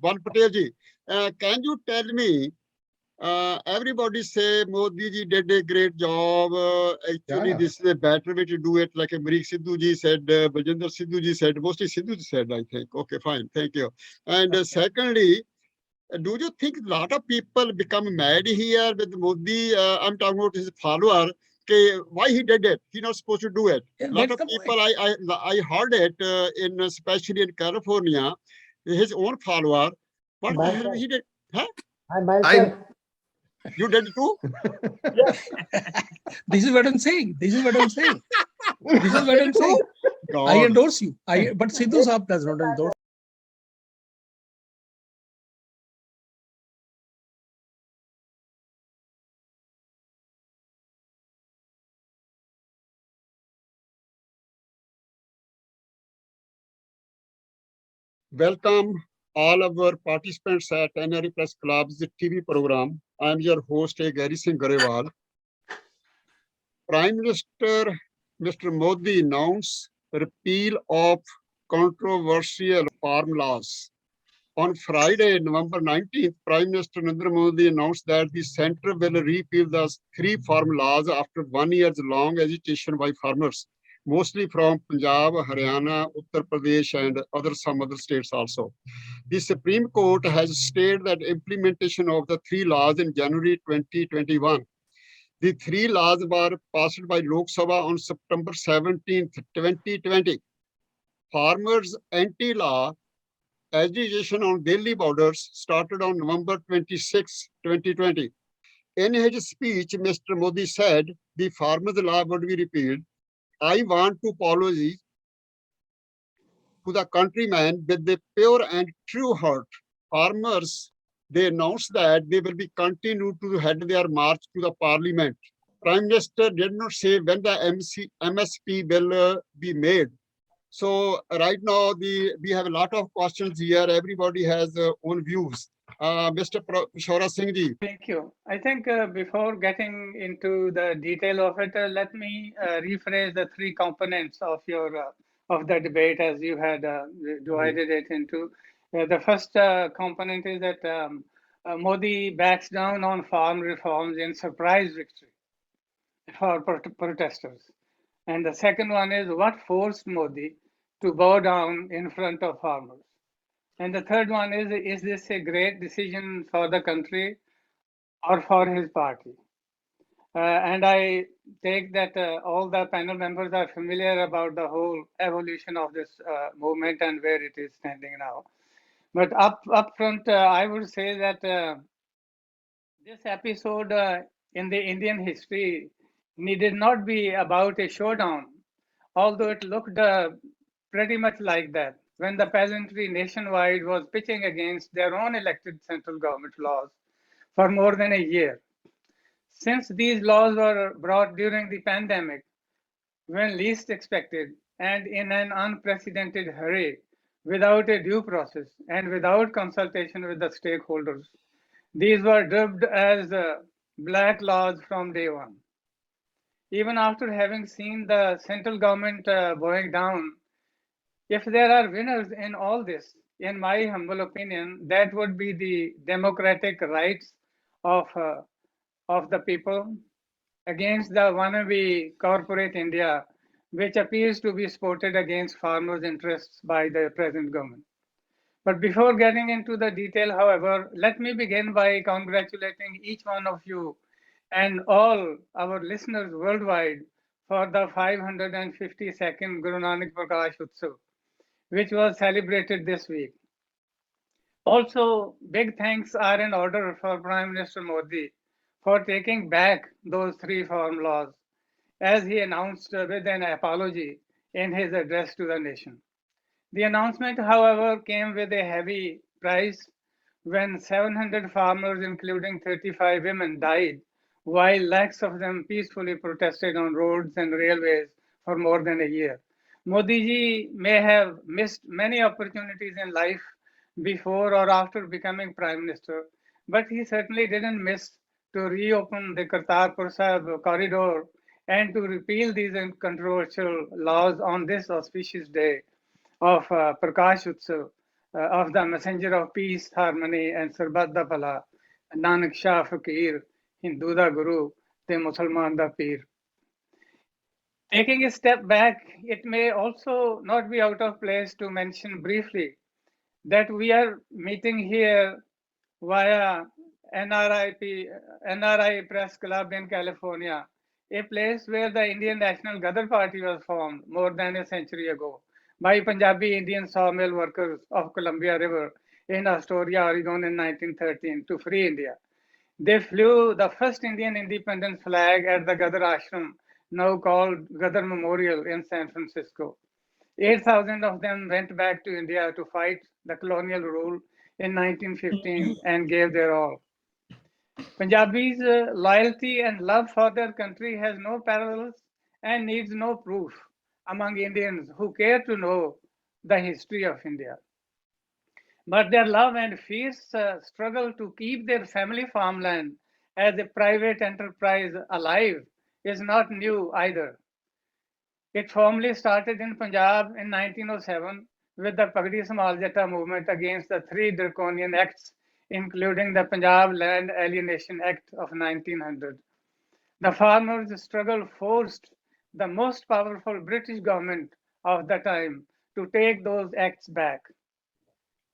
one Patel ji, can you tell me? Everybody say Modi ji did a great job. Actually, Yeah. this is a better way to do it. Like Amrik Sidhu ji said, Baljinder Sidhu ji said, mostly Sidhu ji said, I think. Okay, fine, thank you. And secondly, do you think a lot of people become mad here with Modi? I'm talking about his follower. Okay, why he did it? He's not supposed to do it. Yeah, A lot that's of the people, point. I heard it in especially in California, his own follower. What the hell Myself, he did? Huh? I myself, You did it too? This is what I'm saying. This is what I'm saying. This is what I'm saying. I God. endorse you. But Sidhu Saab does not endorse. Welcome all our participants at NRE Press Club's TV program. I'm your host, Gary Singh Garewal. Prime Minister Mr. Modi announced repeal of controversial farm laws. On Friday, November 19th, Prime Minister Narendra Modi announced that the centre will repeal the three farm laws after 1 year's long agitation by farmers, mostly from Punjab, Haryana, Uttar Pradesh, and some other states also. The Supreme Court has stated that implementation of the three laws in January 2021. The three laws were passed by Lok Sabha on September 17th, 2020. Farmers' anti-law agitation on Delhi borders started on November 26, 2020. In his speech, Mr. Modi said the farmers' law would be repealed. I want to apologize to the countrymen with a pure and true heart. Farmers, they announced that they will be continued to head their march to the parliament. Prime Minister did not say when the MSP will be made. So right now, we have a lot of questions here. Everybody has own views. Mr. Shora Singh ji. Thank you. I think before getting into the detail of it, let me rephrase the three components of your of the debate as you had divided it into. The first component is that Modi backs down on farm reforms in surprise victory for protesters. And the second one is what forced Modi to bow down in front of farmers. And the third one is this a great decision for the country or for his party? And I take that all the panel members are familiar about the whole evolution of this movement and where it is standing now. But up front, I would say that this episode in the Indian history needed not be about a showdown, although it looked pretty much like that when the peasantry nationwide was pitching against their own elected central government laws for more than a year. Since these laws were brought during the pandemic, when least expected and in an unprecedented hurry, without a due process and without consultation with the stakeholders, these were dubbed as black laws from day one. Even after having seen the central government bowing down, if there are winners in all this, in my humble opinion, that would be the democratic rights of, uh, of the people against the wannabe corporate India, which appears to be sported against farmers' interests by the present government. But before getting into the detail, however, let me begin by congratulating each one of you and all our listeners worldwide for the 552nd Guru Nanak Prakash Utsav, which was celebrated this week. Also, big thanks are in order for Prime Minister Modi for taking back those three farm laws, as he announced with an apology in his address to the nation. The announcement, however, came with a heavy price when 700 farmers, including 35 women, died, while lakhs of them peacefully protested on roads and railways for more than a year. Modi ji may have missed many opportunities in life before or after becoming Prime Minister, but he certainly didn't miss to reopen the Kartarpur Sahib corridor and to repeal these controversial laws on this auspicious day of Prakash Utsav, of the messenger of peace, harmony, and Sarbat da Pala, Nanak Shah Fakir, Hindu da Guru, the Musalman da Pir. Taking a step back, it may also not be out of place to mention briefly that we are meeting here via NRI Press Club in California, a place where the Indian National Ghadar Party was formed more than a century ago by Punjabi Indian sawmill workers of Columbia River in Astoria, Oregon in 1913 to free India. They flew the first Indian independence flag at the Ghadar Ashram, now called Ghadar Memorial in San Francisco. 8,000 of them went back to India to fight the colonial rule in 1915 and gave their all. Punjabis' loyalty and love for their country has no parallels and needs no proof among Indians who care to know the history of India. But their love and fierce struggle to keep their family farmland as a private enterprise alive is not new either. It formally started in Punjab in 1907 with the Pagdi Samal Jatta movement against the three draconian acts, including the Punjab Land Alienation Act of 1900. The farmers' struggle forced the most powerful British government of the time to take those acts back.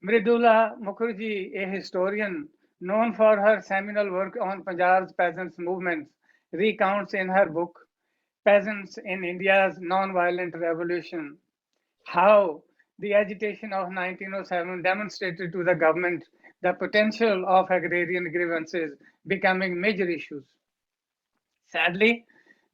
Mridula Mukherjee, a historian known for her seminal work on Punjab's peasants' movements, recounts in her book, Peasants in India's Nonviolent Revolution, how the agitation of 1907 demonstrated to the government the potential of agrarian grievances becoming major issues. Sadly,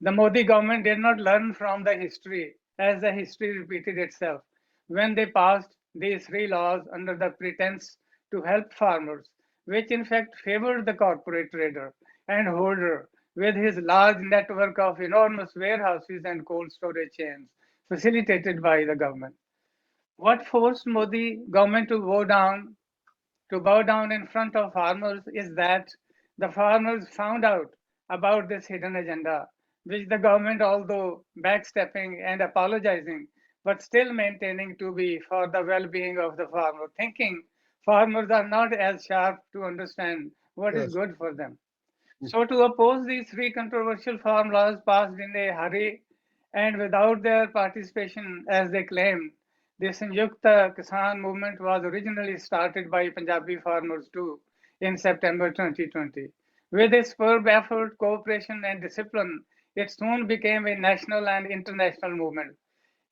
the Modi government did not learn from the history as the history repeated itself when they passed these three laws under the pretense to help farmers, which in fact favored the corporate trader and holder with his large network of enormous warehouses and cold storage chains facilitated by the government. What forced Modi government to bow down in front of farmers is that the farmers found out about this hidden agenda, which the government, although backstepping and apologizing, but still maintaining to be for the well-being of the farmer, thinking farmers are not as sharp to understand what is Yes. good for them. So to oppose these three controversial farm laws passed in a hurry and without their participation, as they claimed, the Sanjukta Kisan movement was originally started by Punjabi farmers too in September 2020. With its superb effort, cooperation, and discipline, it soon became a national and international movement.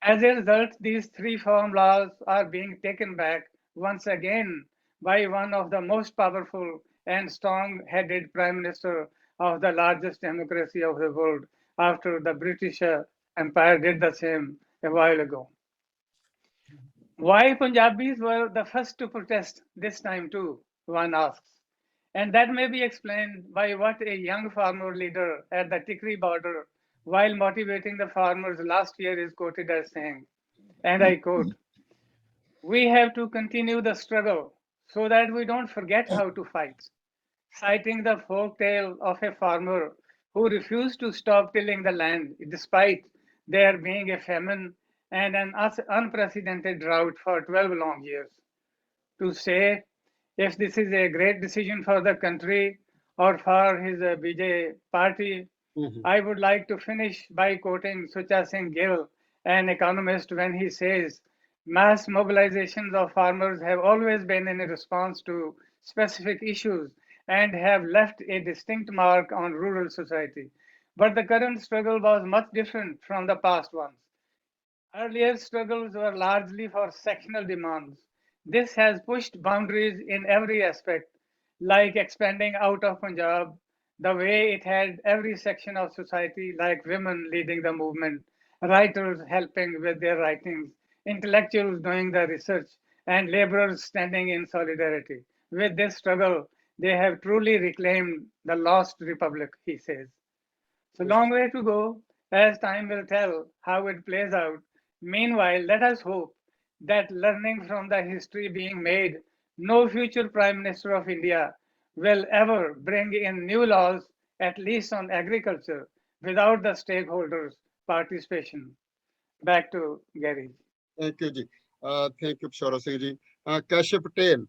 As a result, these three farm laws are being taken back once again by one of the most powerful and strong-headed prime minister of the largest democracy of the world after the British Empire did the same a while ago. Why Punjabis were the first to protest this time too, one asks. And that may be explained by what a young farmer leader at the Tikri border, while motivating the farmers last year, is quoted as saying, and I quote, "We have to continue the struggle so that we don't forget how to fight," citing the folk tale of a farmer who refused to stop tilling the land despite there being a famine and an unprecedented drought for 12 long years. To say if this is a great decision for the country or for his BJ party, I would like to finish by quoting Sucha Singh Gill, an economist, when he says, "Mass mobilizations of farmers have always been in response to specific issues and have left a distinct mark on rural society. But the current struggle was much different from the past ones. Earlier struggles were largely for sectional demands. This has pushed boundaries in every aspect, like expanding out of Punjab, the way it had every section of society, like women leading the movement, writers helping with their writings, intellectuals doing the research, and laborers standing in solidarity. With this struggle, they have truly reclaimed the lost republic," he says. So long way to go, as time will tell how it plays out. Meanwhile, let us hope that learning from the history being made, no future Prime Minister of India will ever bring in new laws, at least on agriculture, without the stakeholders' participation. Back to Gary. Thank you, Ji. Thank you, Pshora Singh Ji. Kashyap Patel,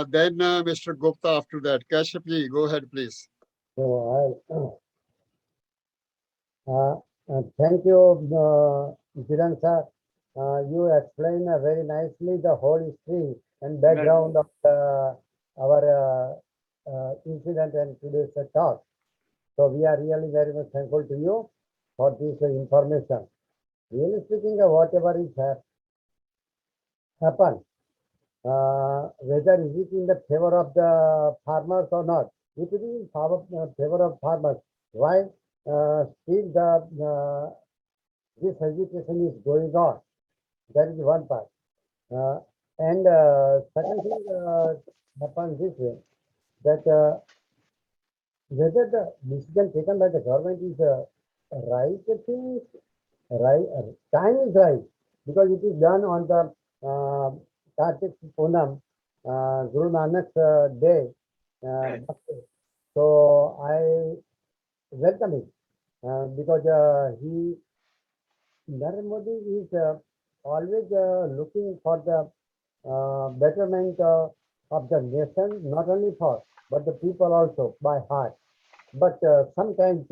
then Mr. Gupta after that. Kashyap ji, go ahead, please. So thank you, Jiran sir. You explained very nicely the whole history and background of our incident and today's talk. So we are really very much thankful to you for this information. Really speaking, whatever is happened, whether is it in the favor of the farmers or not. If it is in favor of farmers, why still this hesitation is going on? That is one part. And second thing happens this way, that whether the decision taken by the government is right thing, right time is right, because it is done on the Kartik Poonam, Guru Nanak's day. So I welcome it because Narendra Modi is always looking for the betterment of the nation, not only for but the people also by heart. But sometimes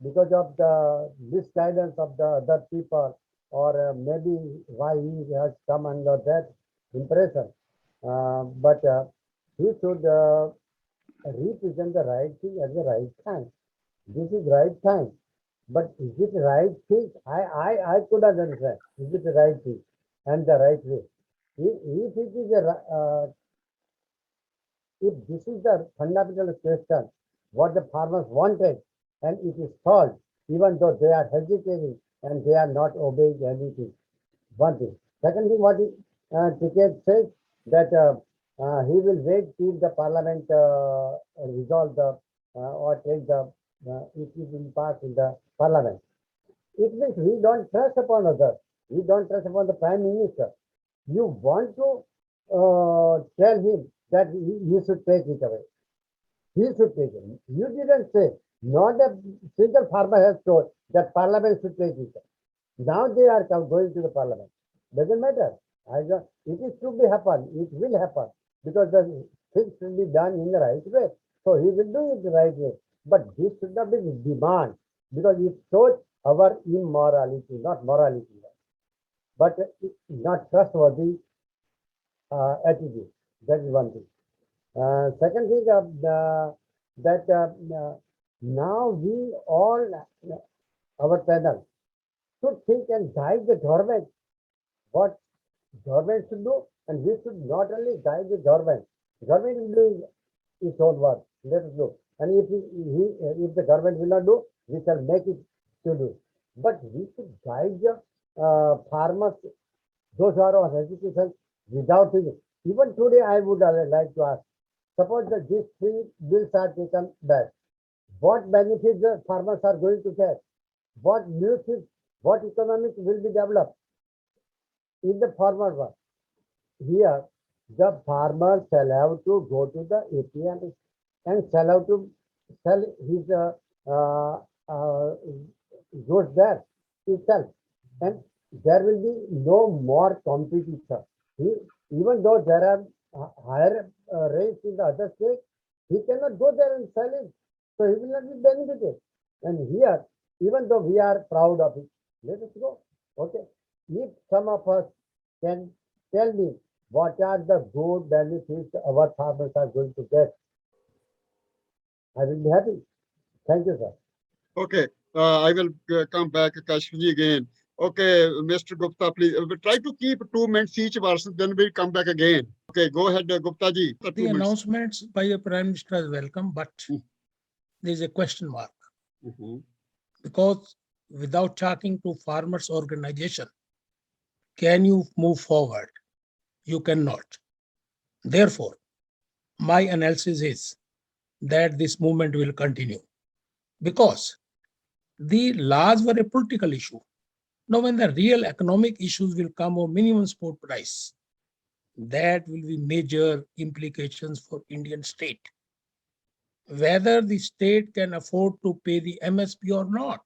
because of the misguidance of the other people, or maybe why he has come under that impression, but he should represent the right thing at the right time. This is right time. But is it right thing? I could not understand. Is it the right thing and the right way? If it is if this is the fundamental question, what the farmers wanted, and it is solved, even though they are hesitating and they are not obeying anything. One thing. Second thing, what Ticket says that he will wait till the parliament resolve the or take the it will pass in the parliament. It means we don't trust upon others. We don't trust upon the prime minister. You want to tell him that he should take it away. He should take it. You didn't say. Not a single farmer has told that parliament should take it. Now they are going to the parliament. Doesn't matter. It is to be happen. It will happen because the things should be done in the right way. So he will do it the right way. But this should not be the demand because it shows our immorality, not morality, but not trustworthy attitude. That is one thing. Second thing, that now we all, our panel, should think and guide the government what government should do, and we should not only guide the government. Government will do its own work. Let us do. And if the government will not do, we shall make it to do. But we should guide the farmers, those who are on education, without thinking. Even today, I would like to ask, suppose that these three bills are taken back, what benefits the farmers are going to get? What new things, what economics will be developed in the farmer work? Here, the farmer shall have to go to the ATM and shall have to sell his goods there itself, and there will be no more competition. Even though there are higher rates in the other states, he cannot go there and sell it, so he will not be benefited. And here, even though we are proud of it, let us go. Okay, if some of us can tell me what are the good benefits our farmers are going to get, I will be happy. Thank you, sir. Okay, I will come back, Kashmiji, again. Okay, Mr. Gupta, please try to keep 2 minutes each person, then we'll come back again. Okay, go ahead, Gupta ji. The announcements by the Prime Minister is welcome, but there is a question mark. Because without talking to farmers' organization, can you move forward? You cannot. Therefore, my analysis is that this movement will continue because the laws were a political issue. Now, when the real economic issues will come of minimum support price, that will be major implications for Indian state. Whether the state can afford to pay the MSP or not.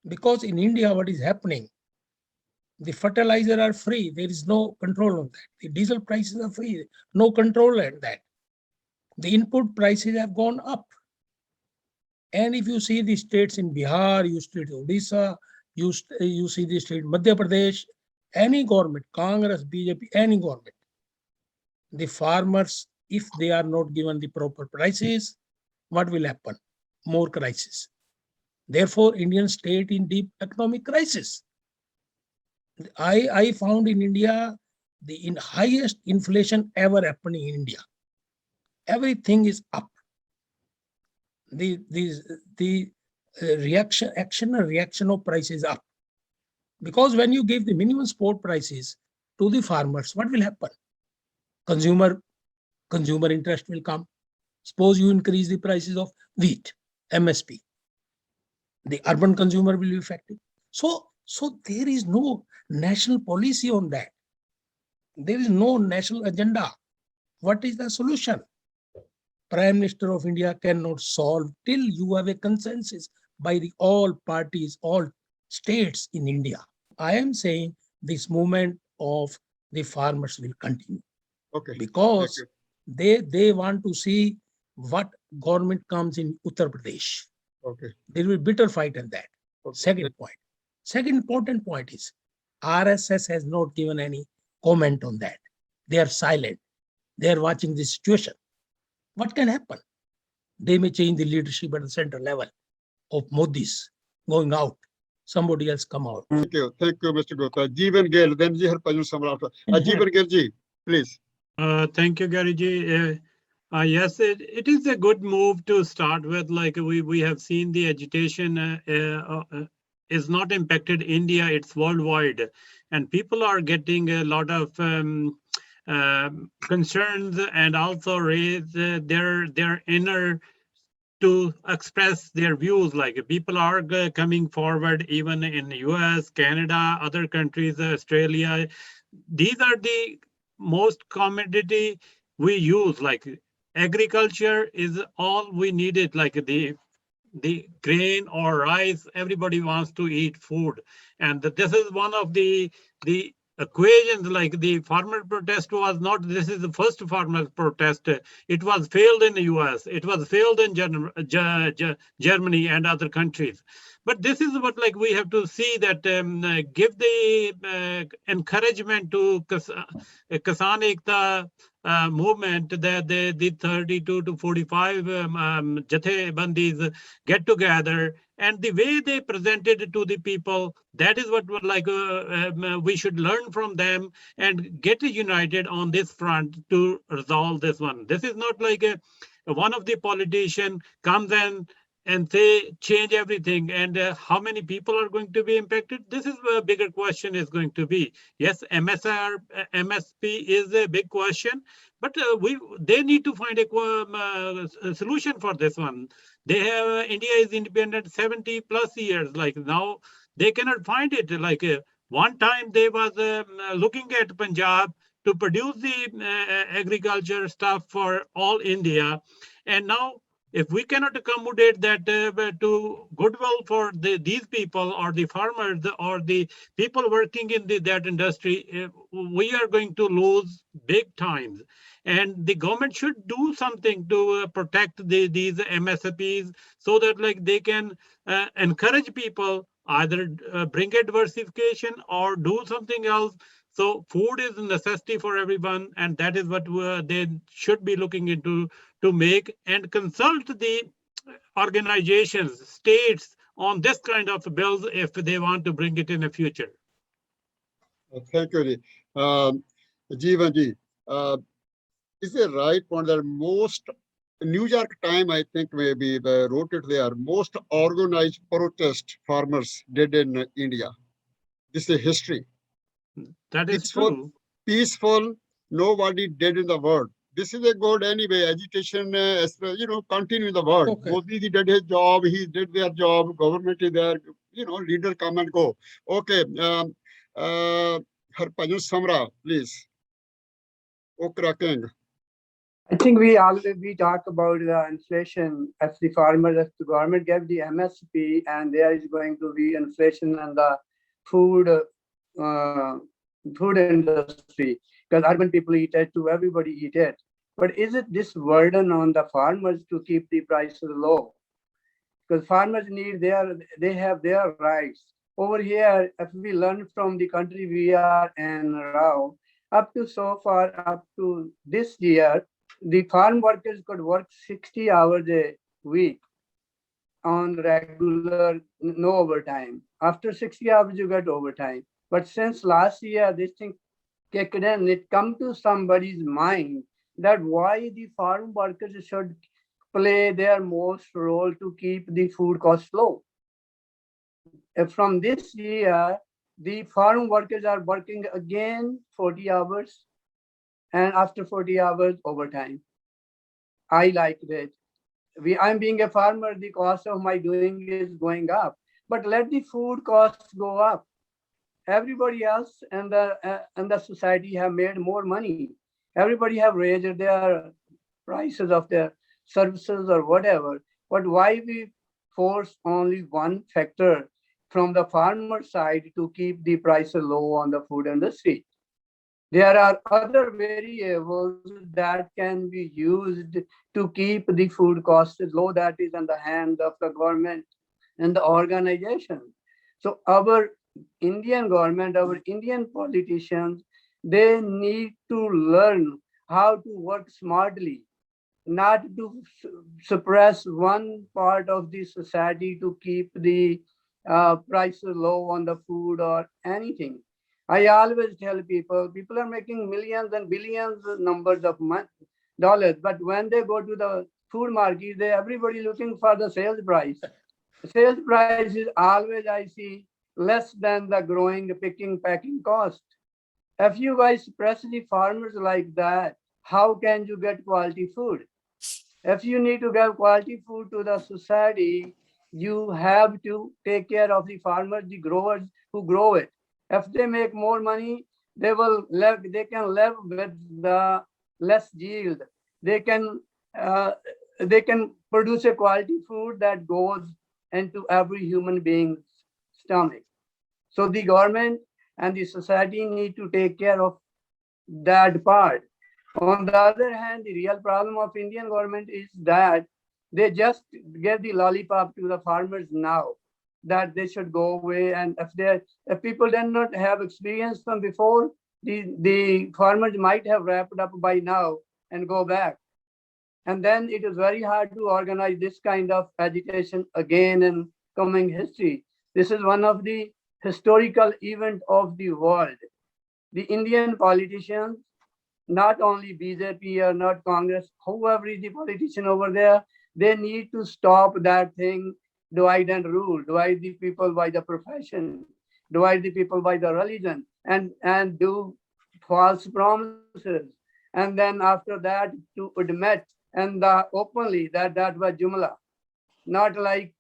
Because in India, what is happening, The fertilizer are free. There is no control on that. The diesel prices are free. No control on that. The input prices have gone up. And if you see the states in Bihar, you see Odisha, you see the state Madhya Pradesh, any government, Congress, BJP, any government, the farmers, if they are not given the proper prices, what will happen? More crisis. Therefore, Indian state in deep economic crisis. I found in India the highest inflation ever happening in India. Everything is up. The reaction, action and reaction of prices up. Because when you give the minimum support prices to the farmers, what will happen? Consumer interest will come. Suppose you increase the prices of wheat, MSP. The urban consumer will be affected. So there is no national policy on that. There is no national agenda. What is the solution? Prime Minister of India cannot solve till you have a consensus by the all parties, all states in India. I am saying this movement of the farmers will continue. Okay. Because Thank they want to see what government comes in Uttar Pradesh. Okay. There will be bitter fight on that. Okay. Second point. Second important point is RSS has not given any comment on that. They are silent. They are watching the situation. What can happen? They may change the leadership at the central level of Modi's going out. Somebody else come out. Thank you, Mr. Gupta. Jeevan Gill, then Ji Harpajan Samrat. Jeevan Gill ji, please. Thank you, Gary ji. Yes, it is a good move to start with. Like we have seen, the agitation is not impacted India; it's worldwide, and people are getting a lot of concerns and also raise their inner to express their views. Like people are coming forward, even in the US, Canada, other countries, Australia. These are the most commodity we use. Like agriculture is all we needed. Like the grain or rice, everybody wants to eat food, and this is one of the equations. Like the farmer protest was not, this is the first farmer protest. It was failed in the US, it was failed in Germany and other countries. But this is what, like, we have to see that give the encouragement to Kisan Ekta movement, that the 32 to 45 jathebandis get together, and the way they presented it to the people, that is what we should learn from them and get united on this front to resolve this one. This is not like one of the politicians comes and say change everything, and how many people are going to be impacted. This is a bigger question is going to be. Yes, MSP is a big question, but they need to find a solution for this one. They have, India is independent 70 plus years. Like now they cannot find it. Like one time they was looking at Punjab to produce the agriculture stuff for all India, and now if we cannot accommodate that to goodwill for these people or the farmers or the people working in that industry, we are going to lose big times. And the government should do something to protect these MSPs, so that like they can encourage people, either bring a diversification or do something else. So food is a necessity for everyone, and that is what they should be looking into, to make and consult the organizations, states on this kind of bills if they want to bring it in the future. Thank you, Ji. Jeevan ji, is the right point that most New York Times, I think maybe they wrote it there, most organized protest farmers did in India. This is history. That is Peaceful, true. Peaceful, nobody did in the world. This is a good anyway, agitation, continue in the world. Okay. Modi ji did his job, he did their job, government is there, leader come and go. Okay, Harpajan Samra, please. Okra King. I think we talk about the inflation as the farmers, as the government gave the MSP, and there is going to be inflation on the food food industry, because urban people eat it too, everybody eat it. But is it this burden on the farmers to keep the prices low? Because farmers they have their rights. Over here, if we learn from the country we are in now, up to so far, up to this year, the farm workers could work 60 hours a week on regular, no overtime. After 60 hours, you get overtime. But since last year, this thing kicked in, it come to somebody's mind that why the farm workers should play their most role to keep the food cost low. From this year, the farm workers are working again 40 hours, and after 40 hours, overtime. I like that. I'm being a farmer, the cost of my doing is going up. But let the food costs go up. Everybody else and the society have made more money. Everybody have raised their prices of their services or whatever. But why we force only one factor from the farmer side to keep the prices low on the food industry? There are other variables that can be used to keep the food costs low, that is in the hand of the government and the organization. So our Indian government, our Indian politicians, they need to learn how to work smartly, not to suppress one part of the society to keep the prices low on the food or anything. I always tell people are making millions and billions numbers of dollars, but when they go to the food market, everybody looking for the sales price. The sales price is always, I see, less than the growing, picking, packing cost. If you guys press the farmers like that, how can you get quality food? If you need to give quality food to the society, you have to take care of the farmers, the growers who grow it. If they make more money, they can live with the less yield. They can produce a quality food that goes into every human being's stomach. So the government and the society need to take care of that part. On the other hand, the real problem of Indian government is that they just give the lollipop to the farmers now, that they should go away. And if people did not have experience from before, the farmers might have wrapped up by now and go back. And then it is very hard to organize this kind of agitation again in coming history. This is one of the historical event of the world. The Indian politicians, not only BJP or not Congress, whoever is the politician over there, they need to stop that thing, divide and rule, divide the people by the profession, divide the people by the religion, and do false promises. And then after that, to admit and openly that was Jumla, not like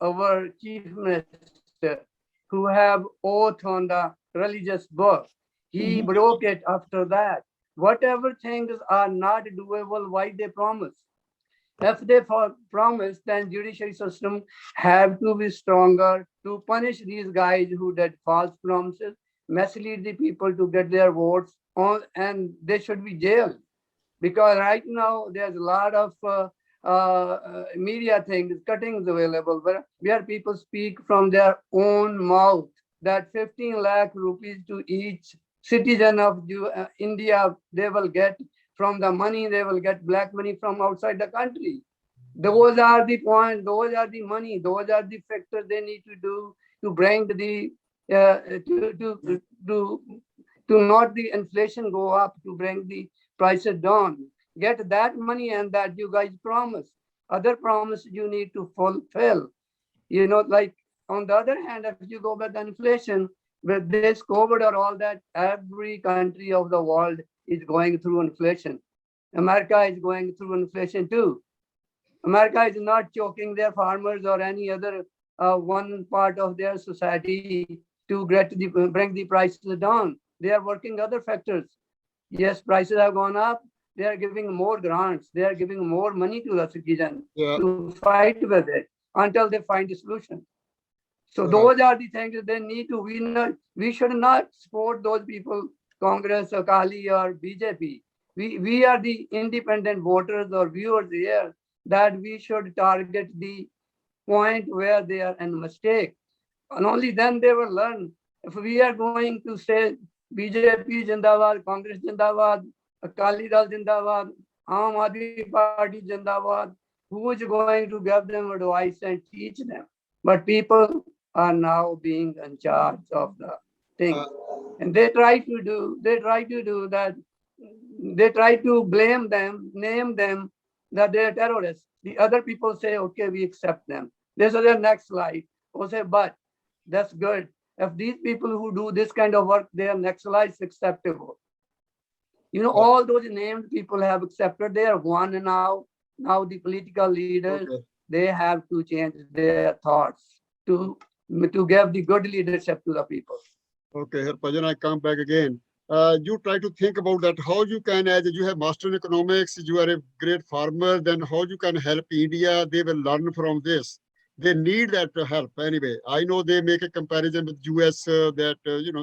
our chief minister who have oath on the religious book. He broke it after that. Whatever things are not doable, why they promise? If they promise, then judiciary system have to be stronger to punish these guys who did false promises, mislead the people to get their votes on, and they should be jailed. Because right now there's a lot of media things, cuttings available where people speak from their own mouth that 15 lakh rupees to each citizen of India they will get from the money, they will get black money from outside the country. Those are the points, those are the money, those are the factors they need to do to bring the to not the inflation go up, to bring the prices down. Get that money and that you guys promise. Other promises you need to fulfill. You know, like on the other hand, if you go by the inflation, with this COVID or all that, every country of the world is going through inflation. America is going through inflation too. America is not choking their farmers or any other one part of their society to bring the prices down. They are working other factors. Yes, prices have gone up. They are giving more grants. They are giving more money to the citizen to fight with it until they find a solution. So Right. those are the things that they need to. We should not support those people, Congress, Akali, or BJP. We are the independent voters or viewers here, that we should target the point where they are in mistake. And only then they will learn. If we are going to say BJP Jindabad, Congress Jindabad, Akali Dal Jindabad, Aam Aadmi Party Jindabad, who is going to give them advice and teach them? But people are now being in charge of the thing. Uh, And they try to do that. They try to blame them, name them that they are terrorists. The other people say, okay, we accept them. This is the next slide. We'll say, but that's good. If these people who do this kind of work, they are Naxalites acceptable. You know, all those named people have accepted. They are one now. Now the political leaders, Okay. they have to change their thoughts to give the good leadership to the people. Okay, Harbhajan, I come back again. You try to think about that, how you can, as you have master in economics, you are a great farmer, then how you can help India, they will learn from this. They need that help anyway. I know they make a comparison with US that,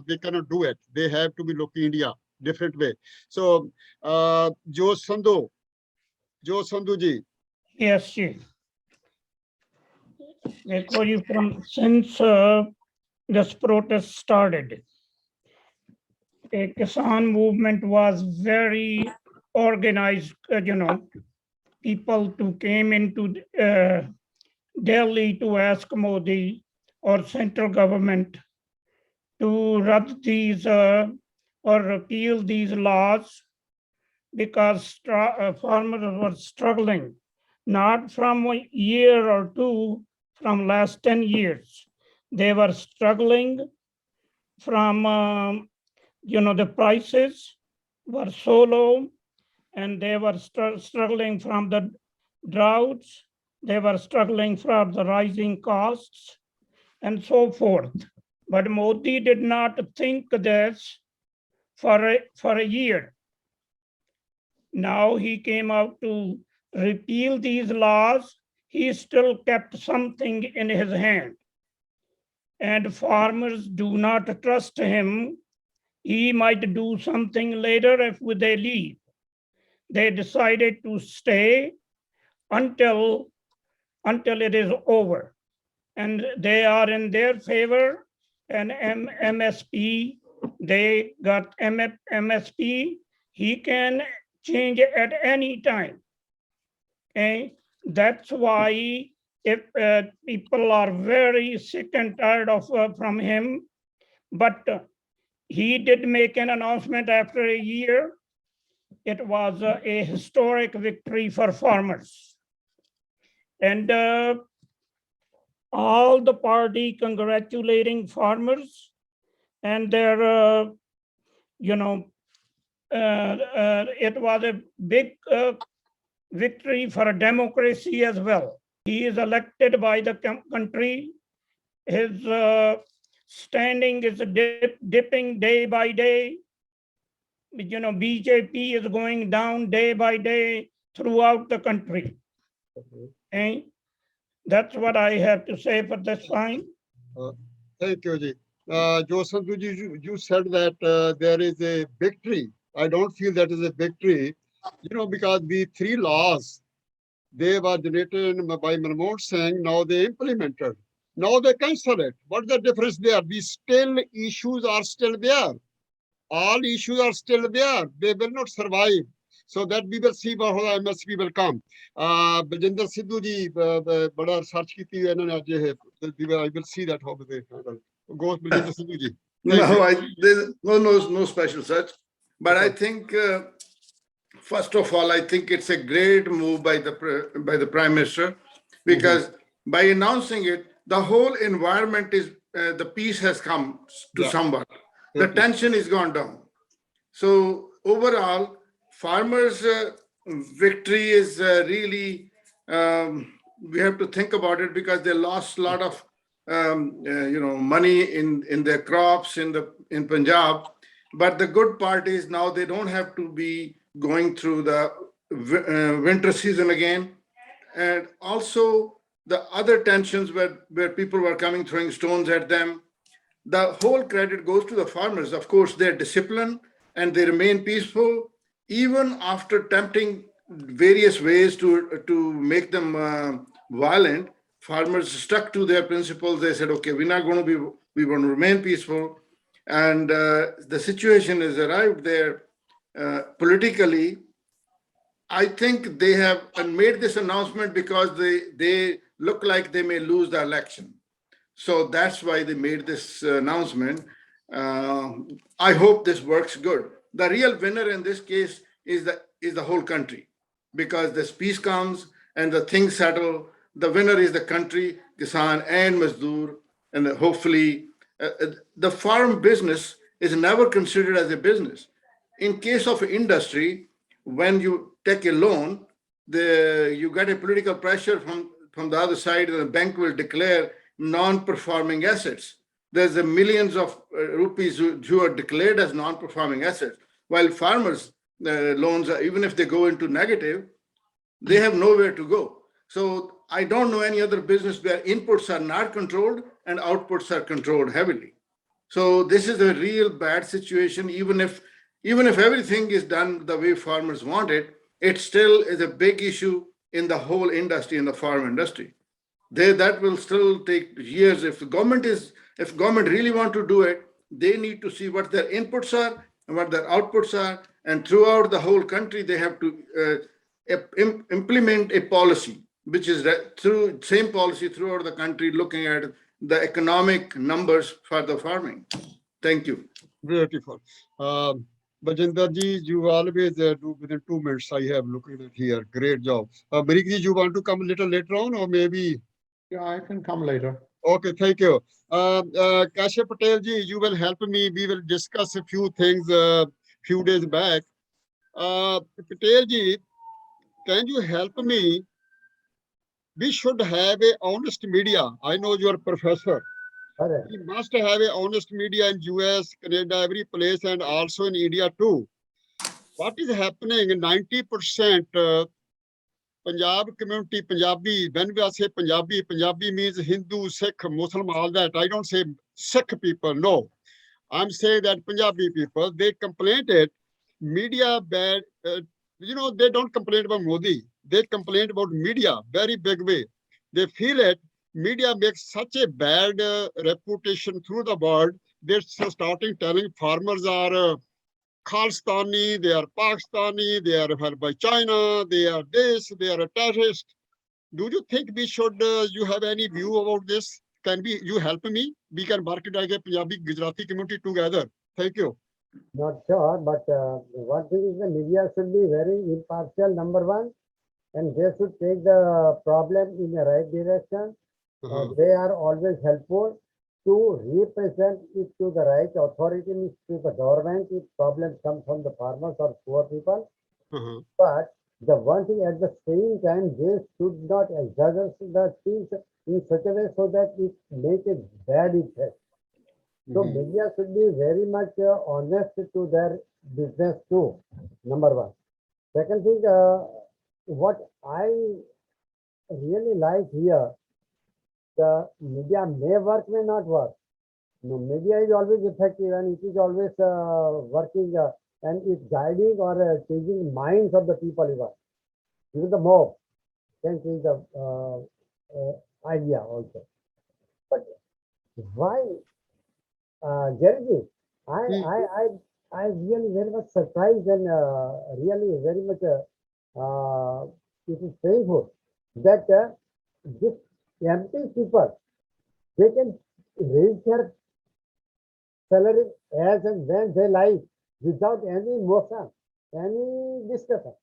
they cannot do it. They have to be looking India different way. So, Joe Sandhu ji, Yes, Chief. देखो जी, from since this protest started, a Kisan movement was very organized. People who came into Delhi to ask Modi or central government to rub these or repeal these laws, because farmers were struggling, not from a year or two, from last 10 years. They were struggling from, the prices were so low, and they were struggling from the droughts. They were struggling from the rising costs and so forth. But Modi did not think this for a year. Now he came out to repeal these laws. He still kept something in his hand. And farmers do not trust him. He might do something later if they leave. They decided to stay until it is over. And they are in their favor. And MSP, they got MSP. He can change it at any time. Okay, that's why if people are very sick and tired of from him, but he did make an announcement after a year. It was a historic victory for farmers, and all the party congratulating farmers, and their it was a big victory for democracy as well. He is elected by the country. His standing is dipping day by day. BJP is going down day by day throughout the country. Okay? That's what I have to say for this time. Thank you, ji. Joe Sandhu ji, you said that there is a victory. I don't feel that is a victory, because the three laws, they were generated by Manmohan Singh, now they implemented. Now they cancel it. What's the difference there? Issues are still there. All issues are still there. They will not survive. So that we will see how the MSP will come. Baljinder Sidhu ji, bada research ki thi, I will see that how they handle. Go, Baljinder Sidhu ji. There's no special search. But I think, first of all, I think it's a great move by the Prime Minister, because by announcing it, the whole environment is, the peace has come to somewhat. The tension is gone down. So overall, farmers' victory is really, we have to think about it, because they lost a lot of money in their crops in Punjab. But the good part is now they don't have to be going through the winter season again. And also the other tensions where people were coming throwing stones at them, the whole credit goes to the farmers. Of course, they're disciplined and they remain peaceful, even after tempting various ways to make them violent. Farmers stuck to their principles. They said, okay, we're not going to be, we want to remain peaceful. And the situation has arrived there politically. I think they have made this announcement because they look like they may lose the election. So that's why they made this announcement. I hope this works good. The real winner in this case is the whole country, because this peace comes and the things settle. The winner is the country, Kisan and Mazdoor, and hopefully the farm business is never considered as a business. In case of industry, when you take a loan, you get a political pressure from the other side, and the bank will declare non-performing assets. There's a millions of rupees who are declared as non-performing assets, while farmers' loans, even if they go into negative, they have nowhere to go. So I don't know any other business where inputs are not controlled and outputs are controlled heavily. So this is a real bad situation. Even if everything is done the way farmers want it, it still is a big issue in the whole industry, in the farm industry. That will still take years. If government really want to do it, they need to see what their inputs are and what their outputs are. And throughout the whole country, they have to implement a policy, which is through same policy throughout the country, looking at the economic numbers for the farming. Thank you. Beautiful. Bajinder ji, you always do within 2 minutes. I have looked at it here. Great job. Barik ji, you want to come a little later on, or maybe? Yeah, I can come later. Okay, thank you. Kashyap Patel ji, you will help me. We will discuss a few things few days back. Patel ji, can you help me? We should have a honest media. I know you are a professor. Correct. We must have a honest media in US, Canada, every place, and also in India too. What is happening? 90% Punjab community, Punjabi, when we say Punjabi, Punjabi means Hindu, Sikh, Muslim, all that. I don't say Sikh people, no. I'm saying that Punjabi people, they complain it, media bad, they don't complain about Modi. They complain about media, very big way. They feel it, media makes such a bad reputation through the world. They're starting telling farmers are Khalistani, they are Pakistani, they are held by China, they are this, they are a terrorist. Do you think we should, you have any view about this? Can you help me? We can work it like a Punjabi Gujarati community together. Thank you. Not sure, but one thing is the media should be very impartial, number one, and they should take the problem in the right direction. They are always helpful to represent it to the right authority, to the government, if problems come from the farmers or poor people. But the one thing at the same time, they should not exaggerate the things in such a way so that it makes a bad effect. So media should be very much honest to their business too, number one. Second thing, what I really like here, the media may work, may not work. No, media is always effective and it is always working and it's guiding or changing minds of the people even the mob can change the idea also. But why, Jerry, I really very much surprised and really very much it is painful that this empty people, they can raise their salary as and when they like without any motion, any discussion.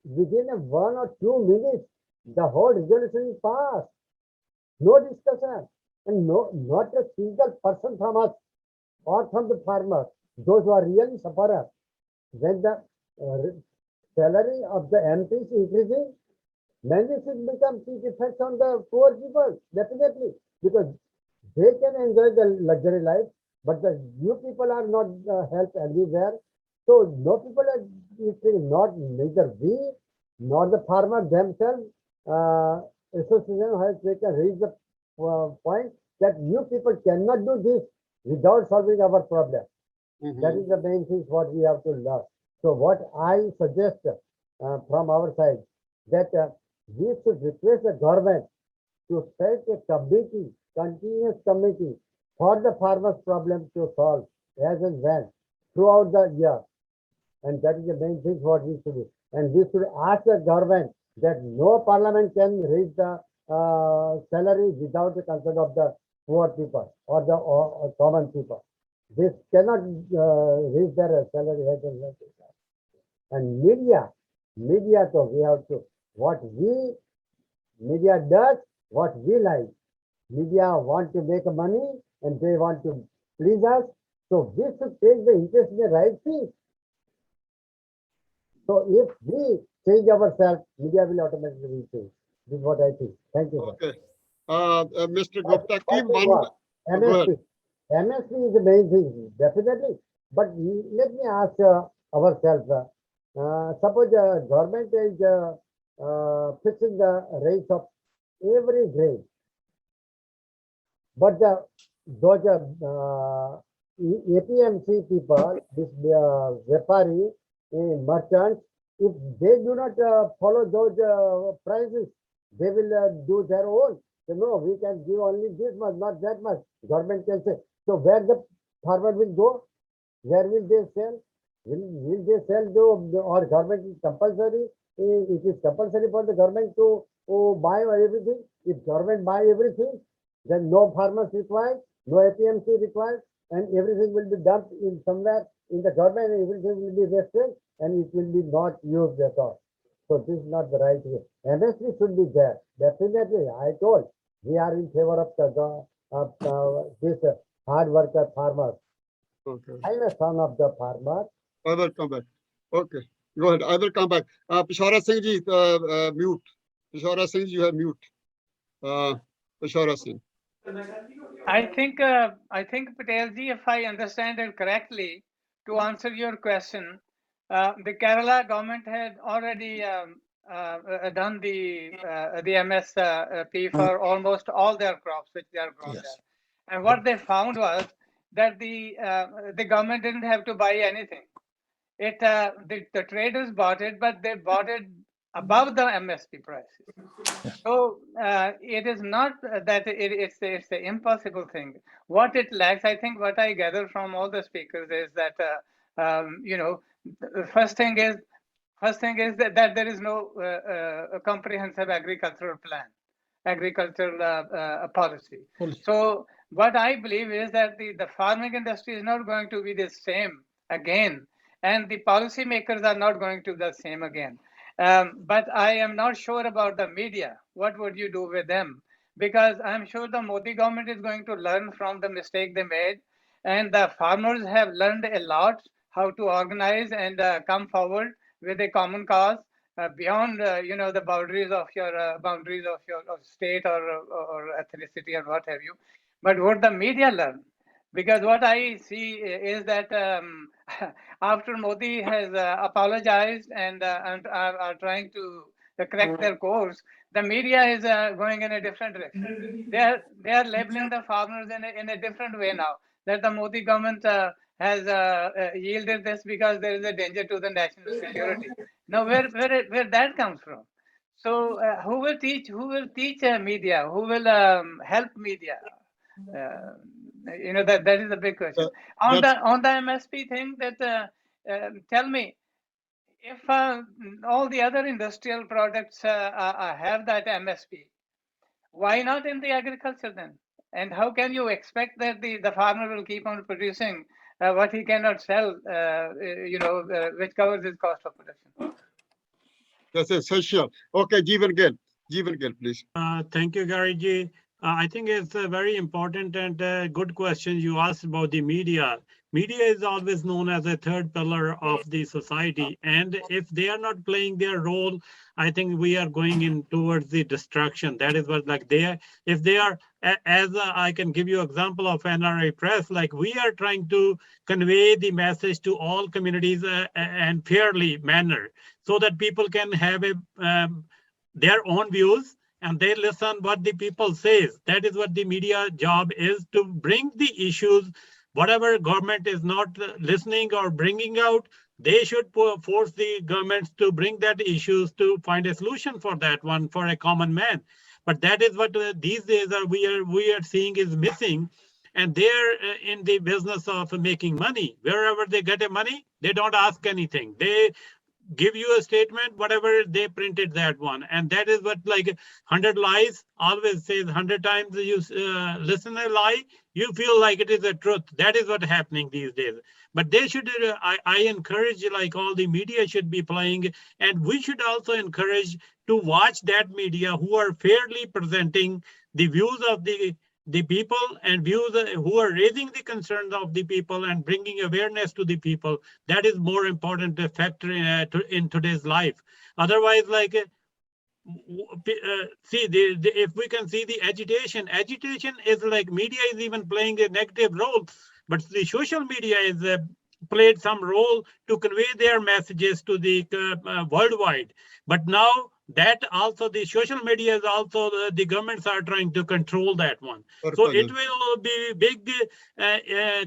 Within 1 or 2 minutes, the whole resolution is passed. No discussion and not a single person from us or from the farmers, those who are really sufferers. When the salary of the MPs is increasing, many should become effects on the poor people, definitely, because they can enjoy the luxury life, but the new people are not helped everywhere. So no people are, not neither we nor the farmers themselves association has taken reached the point that you people cannot do this without solving our problem. That is the main thing what we have to learn. So what I suggest from our side that we should request the government to set a committee, continuous committee for the farmers' problem to solve as and when throughout the year. And that is the main thing what we should do. And we should ask the government that no parliament can raise the salary without the consent of the poor people or the common people. This cannot raise their salary as and when. And media, so we have to, media does what we like. Media want to make money and they want to please us. So we should take the interest in the right thing. So if we change ourselves, media will automatically change. This is what I think. Thank you, sir. Okay. Mr. Gupta, keep What one. Go ahead. MSP. MSP is the main thing, definitely. But let me ask ourselves, suppose the government is fixing the rates of every grain. But those APMC people, this Vepari, merchants, if they do not follow those prices, they will do their own. So no, we can give only this much, not that much. Government can say. So where the farmer will go? Where will they sell? Will they sell to, or government is compulsory? It is compulsory for the government to buy everything. If government buy everything, then no farmers required, no APMC required, and everything will be dumped in somewhere in the government, and everything will be wasted, and it will be not used at all. So this is not the right way. MSP should be there. Definitely, I told we are in favor of this hard worker farmers. Okay. I am a son of the farmer. I will come back. Okay. Go ahead. I will come back. Pishora Singh ji, mute. Pishora Singh, you have mute. Pishora Singh. I think Patel ji, if I understand it correctly, to answer your question, the Kerala government had already done the MSP for almost all their crops which they are grown Yes. there. And what they found was that the government didn't have to buy anything. The traders bought it, but they bought it above the MSP prices. So it is not that it's an impossible thing. What it lacks, I think, what I gather from all the speakers is that the first thing is that there is no a comprehensive agricultural plan, agricultural policy. So what I believe is that the farming industry is not going to be the same again, and the policymakers are not going to be the same again. But I am not sure about the media. What would you do with them? Because I'm sure the Modi government is going to learn from the mistake they made, and the farmers have learned a lot how to organize and come forward with a common cause beyond the boundaries of your state or ethnicity or what have you. But what the media learn, because what I see is that after Modi has apologized and are trying to correct their course, the media is going in a different direction. They are labeling the farmers in a different way now. That the Modi government has yielded this because there is a danger to the national security. Now, where that comes from? So, who will teach media? Who will help media? That is a big question. On the MSP thing, that tell me, if all the other industrial products have that MSP, why not in the agriculture then? And how can you expect that the farmer will keep on producing what he cannot sell, which covers his cost of production? That's essential. Okay, Jeevan Gill, please. Thank you, Gary ji. I think it's a very important and good question you asked about the media. Media is always known as a third pillar of the society. And if they are not playing their role, I think we are going in towards the destruction. That is what if they are, as I can give you example of NRA Press, like we are trying to convey the message to all communities and fairly manner so that people can have their own views and they listen what the people says. That is what the media job is, to bring the issues, whatever government is not listening or bringing out, they should force the governments to bring that issues to find a solution for that one, for a common man. But that is what these days we are seeing is missing. And they're in the business of making money. Wherever they get a money, they don't ask anything. They give you a statement, whatever they printed that one. And that is what, like 100 lies always says 100 times you listen a lie, you feel like it is a truth. That is what's happening these days. But they should, I encourage, like all the media should be playing, and we should also encourage to watch that media who are fairly presenting the views of the people and views who are raising the concerns of the people and bringing awareness to the people. That is more important factor in today's life. Otherwise, like, see, if we can see the agitation is like media is even playing a negative role, but the social media is played some role to convey their messages to the worldwide. But now that also the social media is also the governments are trying to control that one. So it will be big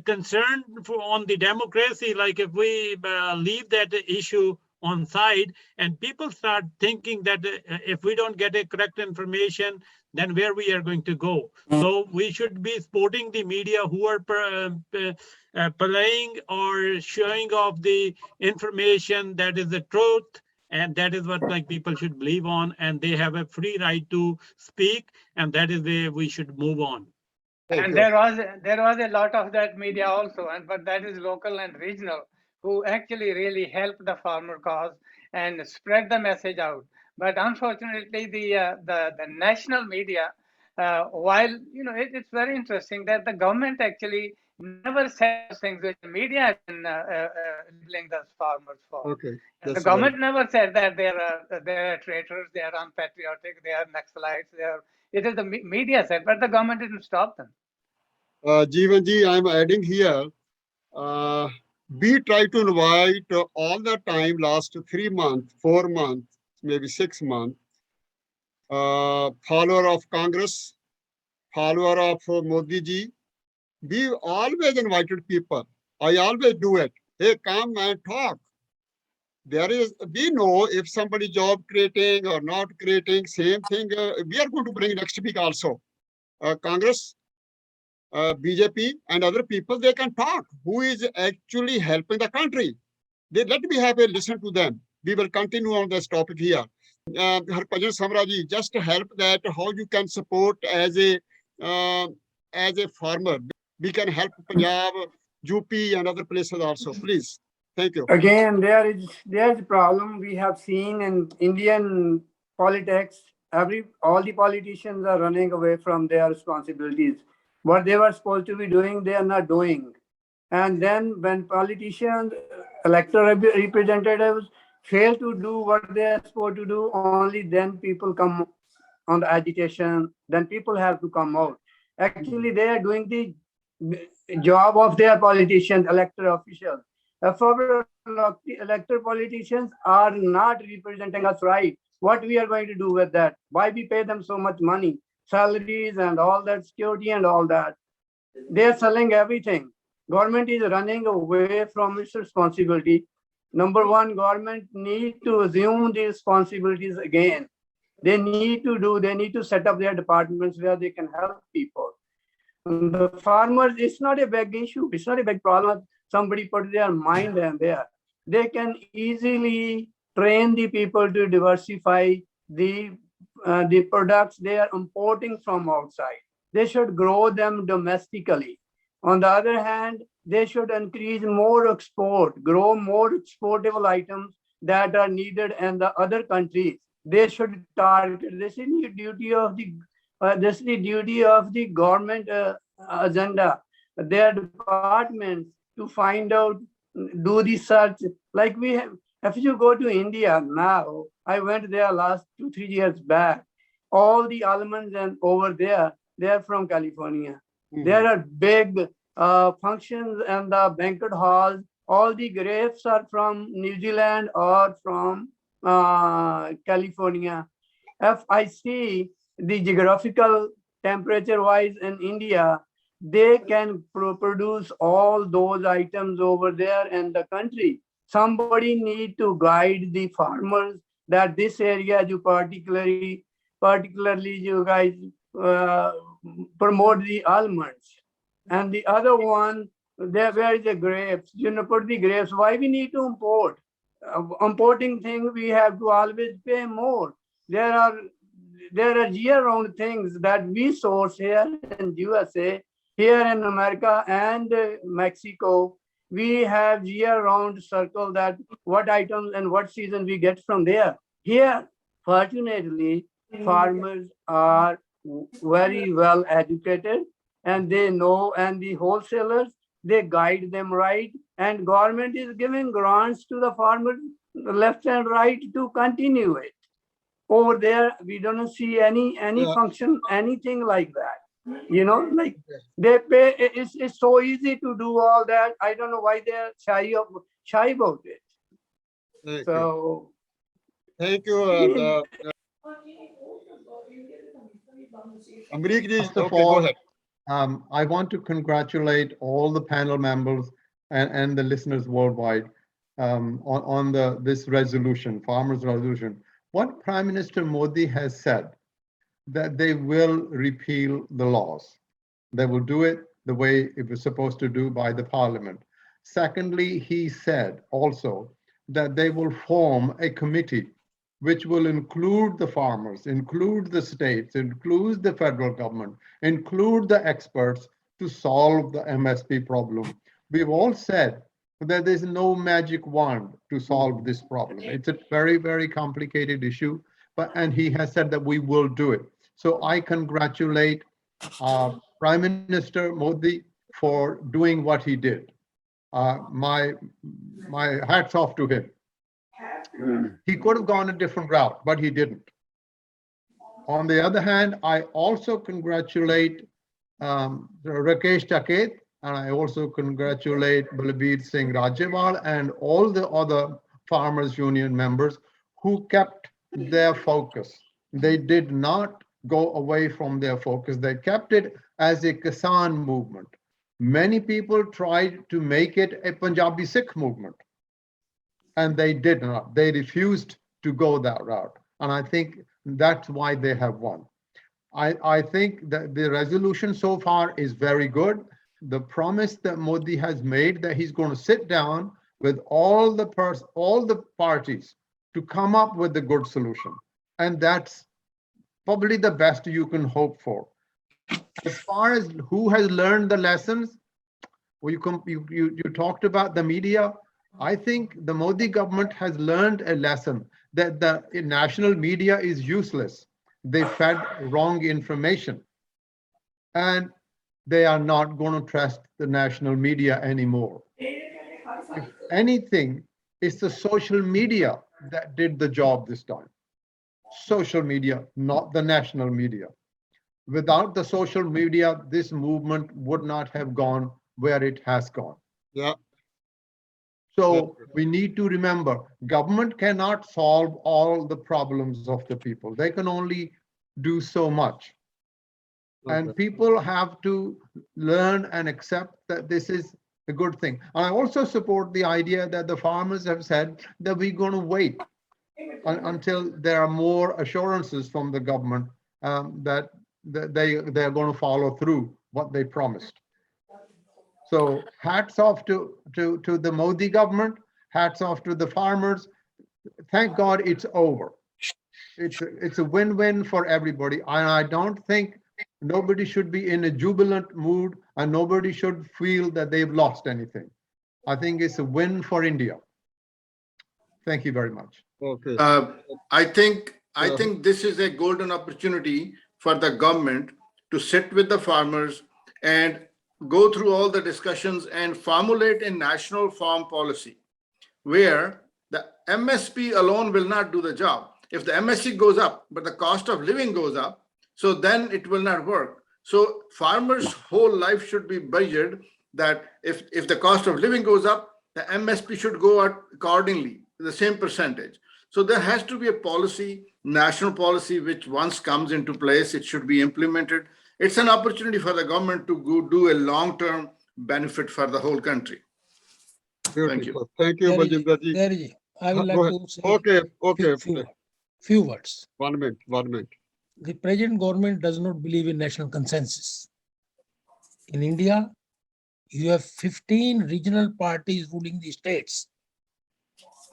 concern on the democracy. Like if we leave that issue on side and people start thinking that if we don't get a correct information, then where we are going to go. So we should be supporting the media who are playing or showing off the information that is the truth. And that is what like people should believe on, and they have a free right to speak, and that is where we should move on. And there was a lot of that media also, but that is local and regional, who actually really helped the farmer cause and spread the message out. But unfortunately, the national media, while it's very interesting that the government actually never says things which the media has been labeling the farmers for. Okay. And the government never said that they are traitors, they are unpatriotic, they are Naxalites. It is the media said, but the government didn't stop them. Jeevanji, I'm adding here. We try to invite all the time, last 3 months, 4 months, maybe 6 months, follower of Congress, follower of Modi ji. We always invited people. I always do it. Hey, come and talk. We know if somebody job creating or not creating, same thing. We are going to bring next week also. Congress, BJP and other people, they can talk. Who is actually helping the country? Let me have a listen to them. We will continue on this topic here. Harbhajan Samraji, just to help that how you can support as a farmer. We can help Punjab, UP and other places also. Please. Thank you. Again, there's a problem we have seen in Indian politics. All the politicians are running away from their responsibilities. What they were supposed to be doing, they are not doing. And then when politicians, electoral representatives fail to do what they are supposed to do, only then people come on the agitation, then people have to come out. Actually, they are doing the job of their politicians, elected officials. Our elected politicians are not representing us right. What we are going to do with that? Why we pay them so much money, salaries and all that, security and all that? They are selling everything. Government is running away from its responsibility. Number one, government need to assume the responsibilities again. They need to set up their departments where they can help people. The farmers, it's not a big issue. It's not a big problem. Somebody put their mind in there. They can easily train the people to diversify the products they are importing from outside. They should grow them domestically. On the other hand, they should increase more export, grow more exportable items that are needed in the other countries. They should target. This is the duty of the government agenda. Their departments to find out, do research. Like we have, if you go to India now, I went there last 2-3 years back. All the almonds and over there, they are from California. There are big functions and the banquet halls. All the grapes are from New Zealand or from California. If I see the geographical temperature wise in India, they can produce all those items over there in the country. Somebody need to guide the farmers that this area you particularly you guys promote the almonds. And the other one, there where is the grapes? You know, put the grapes. Why we need to import? Importing thing, we have to always pay more. There are year-round things that we source here in USA, here in America and Mexico. We have year-round circle that what items and what season we get from there. Here, fortunately, farmers are very well educated and they know, and the wholesalers, they guide them right, and government is giving grants to the farmers left and right to continue it. Over there, we don't see any Yeah. function, anything like that. You know, like they pay, it's so easy to do all that. I don't know why they're shy about it. Thank you. So Thank you. And, Amrick ji, First of okay, go all, ahead. I want to congratulate all the panel members and the listeners worldwide on this resolution, farmers' resolution. What Prime Minister Modi has said, that they will repeal the laws. They will do it the way it was supposed to do by the parliament. Secondly, he said also that they will form a committee which will include the farmers, include the states, include the federal government, include the experts to solve the MSP problem. We've all said that there's no magic wand to solve this problem. It's a very, very complicated issue, and he has said that we will do it. So I congratulate Prime Minister Modi for doing what he did. My hats off to him. He could have gone a different route, but he didn't. On the other hand, I also congratulate Rakesh Taket, and I also congratulate Balbir Singh Rajewal and all the other farmers union members who kept their focus. They did not go away from their focus. They kept it as a Kisan movement. Many people tried to make it a Punjabi Sikh movement, and they did not. They refused to go that route. And I think that's why they have won. I think that the resolution so far is very good. The promise that Modi has made that he's going to sit down with all the parties to come up with a good solution. And that's probably the best you can hope for. As far as who has learned the lessons, well, you talked about the media. I think the Modi government has learned a lesson that the national media is useless. They fed wrong information, and they are not going to trust the national media anymore. If anything, it's the social media that did the job this time. Social media, not the national media. Without the social media, this movement would not have gone where it has gone. Yeah. So we need to remember, government cannot solve all the problems of the people. They can only do so much. And people have to learn and accept that this is a good thing. I also support the idea that the farmers have said that we're going to wait until there are more assurances from the government that they're going to follow through what they promised. So hats off to the Modi government, hats off to the farmers. Thank God it's over. It's a win-win for everybody. And I don't think nobody should be in a jubilant mood and nobody should feel that they've lost anything. I think it's a win for India. Thank you very much. Okay. I think this is a golden opportunity for the government to sit with the farmers and go through all the discussions and formulate a national farm policy where the MSP alone will not do the job. If the MSP goes up, but the cost of living goes up, so then it will not work. So farmers' whole life should be budgeted that if the cost of living goes up, the MSP should go out accordingly, the same percentage. So there has to be a policy, national policy, which once comes into place, it should be implemented. It's an opportunity for the government to go do a long-term benefit for the whole country. Thank you. Beautiful. Thank you, Baljinder ji. Garyji, I would Go like ahead. to say Okay. few words. 1 minute. The present government does not believe in national consensus. In India, you have 15 regional parties ruling the states.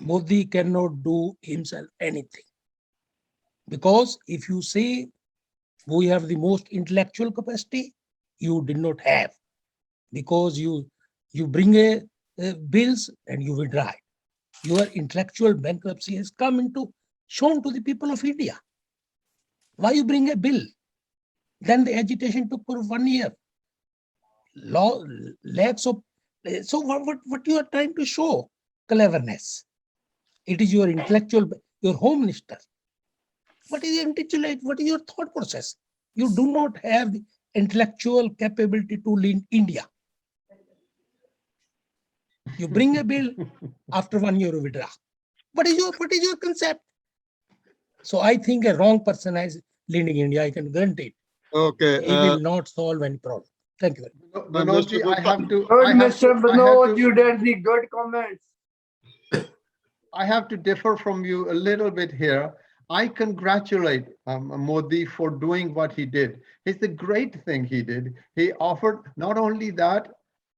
Modi cannot do himself anything. Because if you say we have the most intellectual capacity, you did not have. Because you bring a bills and you withdraw it. Your intellectual bankruptcy has shown to the people of India. Why you bring a bill? Then the agitation took for 1 year. Lakhs of. So what you are trying to show? Cleverness. It is your intellectual, your home minister. What is your intellectual? What is your thought process? You do not have the intellectual capability to lead India. You bring a bill, after 1 year you withdraw. What is your concept? So I think a wrong person is leading India. I can guarantee it. Okay. He will not solve any problem. Thank you. Manoj ji, I have to. Good, I have Mr. to- I have Manoj, to- you did the good comments. I have to differ from you a little bit here. I congratulate Modi for doing what he did. It's a great thing he did. He offered not only that,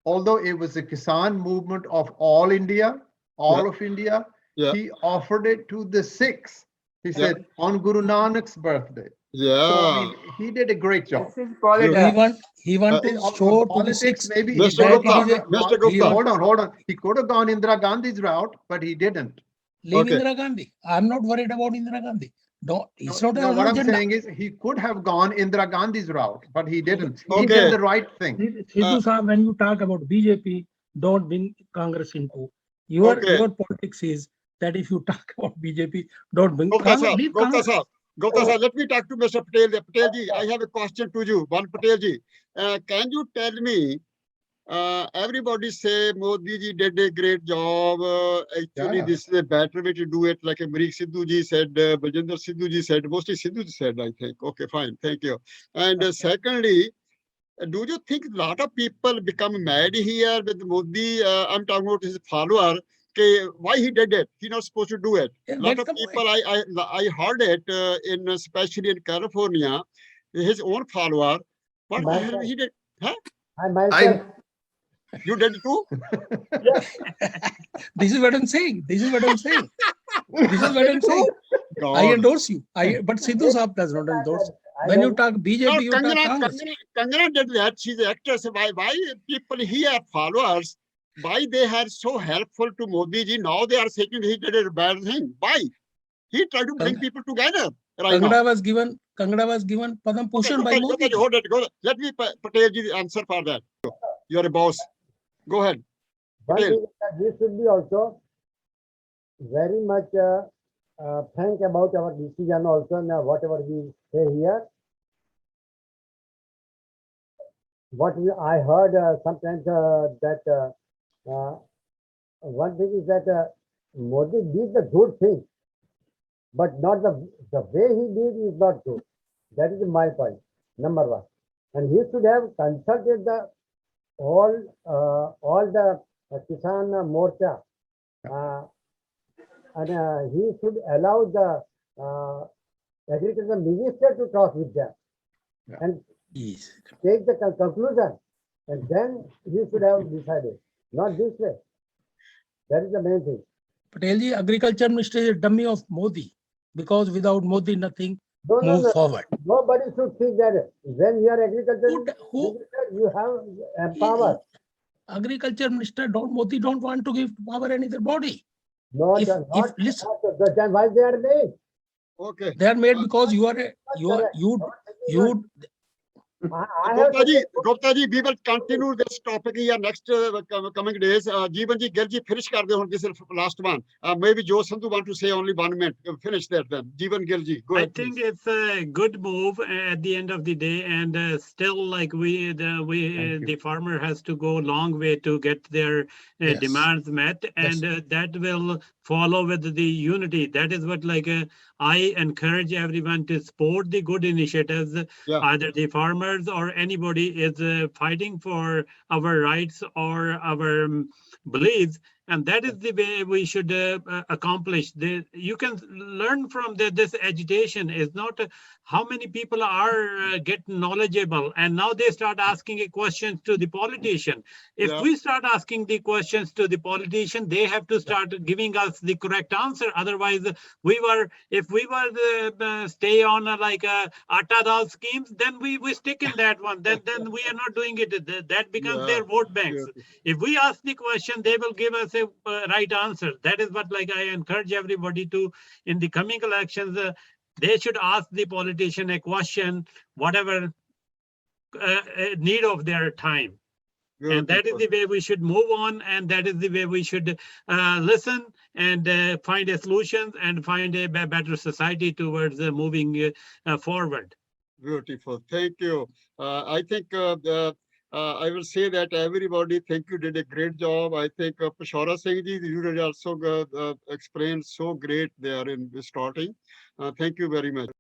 although it was a Kisan movement of all India, all of India, Yeah. he offered it to the Sikhs. He said on Guru Nanak's birthday. So I mean, he did a great job. This is politics. He want to show to the Politics, Sikhs maybe he Mr. could have Gupta, gone- Mr. Gupta. Hold on. He could have gone Indira Gandhi's route, but he didn't. leave Okay. Indira Gandhi. I'm not worried about Indira Gandhi. No, it's not No, an what I'm agenda. saying is he could have gone Indira Gandhi's route, but he didn't. He Okay. did the right thing. Sidhu Saab, when you talk about BJP, don't bring Congress into. Your politics is that if you talk about BJP, don't bring Gupta Congress. sir, Leave Gupta Congress. sir, Gupta sir, let me talk to Mr. Patel. Patel ji, I have a question to you. One Patel ji, can you tell me, everybody say Modi ji did a great job. Actually, Yeah. this is a better way to do it. Like Amrik Sidhu ji said, Baljinder Sidhu ji said, mostly Sidhu ji said, I think. Okay, fine. Thank you. And secondly, do you think a lot of people become mad here with Modi? I'm talking about his follower. Okay, why he did it? He's not supposed to do it. Yeah, A lot that's of the people, I heard it especially in California, his own follower. What the hell he did? Huh? I myself, You did it too? This is what I'm saying. This is what I'm saying. I God. endorse you. But Sidhu Saab does not endorse. When you talk No, BJP, you talk Congress. Kangana did that. She's an actress. Why people here, followers, why they are so helpful to Modi ji? Now they are saying he did a bad thing. Why? He tried to bring people together right now. Kangada was given Padam Bhushan by Modi. Hold it. Let me Patel ji answer for that. You're a boss. Go ahead. one Patel. thing is that we should be also very much frank about our decision also, now whatever we say here. I heard sometimes that one thing is that Modi did the good thing, but not the way he did is not good. That is my point, number one. And he should have consulted all the Kisan Morcha, and he should allow the agriculture minister to talk with them and Yes. take the conclusion, and then he should have decided, not this way. That is the main thing. Patel ji, agriculture minister is a dummy of Modi, because without Modi, nothing No, no, moves no. forward. Nobody should think that when you are agriculture Who- minister, you have power. Agriculture minister, Modi don't want to give power any other body. Not, If- not, if- listen. not- then why they are made? Okay. They are made because you are Gupta ji, we will continue this topic here next coming days. Jeevan ji, Gil ji, finish kar de. This is the last one. Maybe Joe Sandhu want to say only 1 minute. Finish that then. Jeevan Gil ji, go I ahead. think please. it's a good move at the end of the day, and still, like the farmer has to go a long way to get their Yes. demands met, Yes. and that will follow with the unity. That is what I encourage everyone to support the good initiatives. Yeah. Either the farmers or anybody is fighting for our rights or our beliefs. And that is the way we should accomplish. You can learn from this agitation is not how many people are get knowledgeable, and now they start asking questions to the politician. If Yeah. we start asking the questions to the politician, they have to start giving us the correct answer. Otherwise, if we were stay on atta dal schemes, then we stick in that one. Then we are not doing it. That becomes Yeah. their vote banks. Yeah. If we ask the question, they will give us a right answer. That is what I encourage everybody to, in the coming elections, they should ask the politician a question, whatever need of their time. And that is Beautiful. the way we should move on, and that is the way we should listen and find a solution and find a better society towards moving forward. Beautiful. Thank you. I think I will say that everybody, thank you, did a great job. I think Pashora Singh ji, you did also explained so great there in starting. Thank you very much.